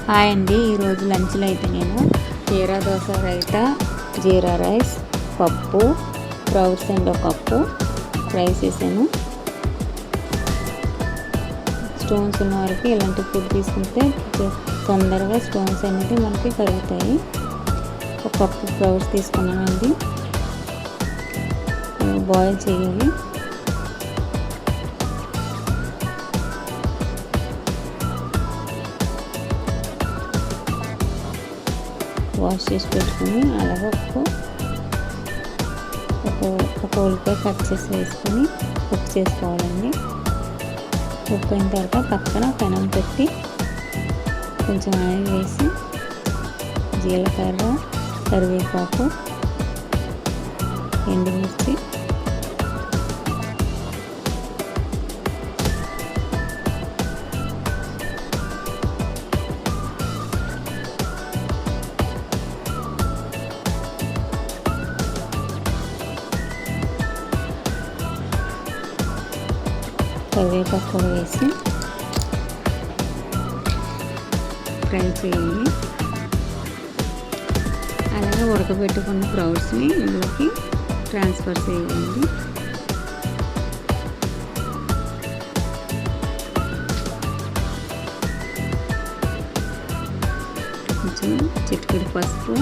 Hi అండి, ఈరోజు లంచ్లో అయితే నేను కీరా దోస, రైతా, జీరా రైస్, పప్పు, స్ప్రౌట్స్ అండ్ ఒక కప్పు రైస్ వేసాను. స్టోన్స్ ఉన్న వరకు ఇలాంటి ఫుడ్ తీసుకుంటే తొందరగా స్టోన్స్ అనేది మనకి కరుగుతాయి. ఒక కప్పు స్ప్రౌట్స్ తీసుకున్నానండి, బాయిల్ చేయాలి. వాష్ చేసి పెట్టుకుని అలాగే ఒక ఉల్లిపాయ కట్ చేసి వేసుకొని కుక్ చేసుకోవాలండి. కుక్ అయిన తర్వాత పక్కన పెనం పెట్టి కొంచెం ఆయిల్ వేసి జీలకర్ర, కరివేపాకు, ఎండుమిర్చి, కరివేపాకు కూడా వేసి ఫ్రై చేయాలి. అలాగే ఉడకబెట్టుకున్న స్ప్రౌట్స్ని ఇందులోకి ట్రాన్స్ఫర్ చేయాలండి. కొంచెం చిటికెడు పసుపు,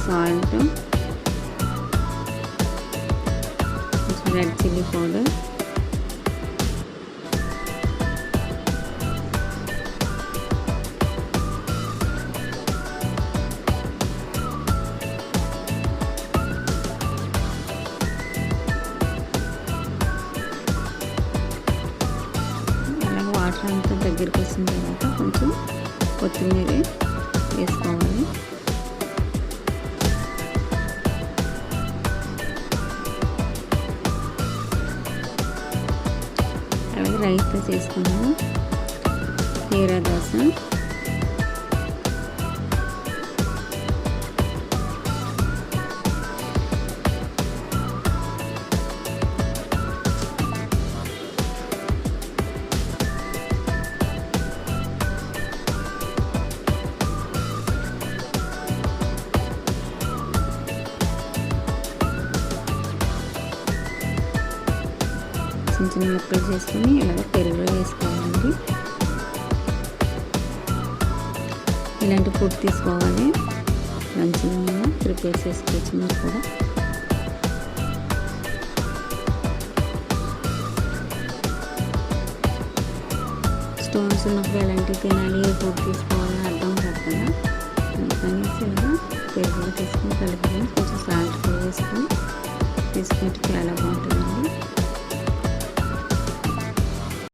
సాల్ట్, కొంచెం రెడ్ చిల్లీ పౌడర్, వాటర్ అంతా దగ్గరికి వచ్చిన తర్వాత కొంచెం కొత్తిమీర వేసుకోవాలి. అలాగే రైస్తో చేసుకున్నాము కీరా దోస. చిన్న చిన్న ముక్కలు చేసుకుని ఇలాగ పెరుగులో వేసుకోవాలండి. ఇలాంటి ఫుడ్ తీసుకోవాలి, మంచిగా ప్రిపేర్ చేసుకోవచ్చు మీరు కూడా. స్టోన్స్ ఉన్నప్పుడు ఎలాంటివి తినాలి, ఏ ఫుడ్ తీసుకోవాలో అర్థం కాదు కదా, అందుకని ఇలా పెరుగులో తీసుకుని కలుపుకొని కొంచెం సాల్ట్ కూడా వేసుకొని తీసుకుంటే చాలా బాగుంటుంది.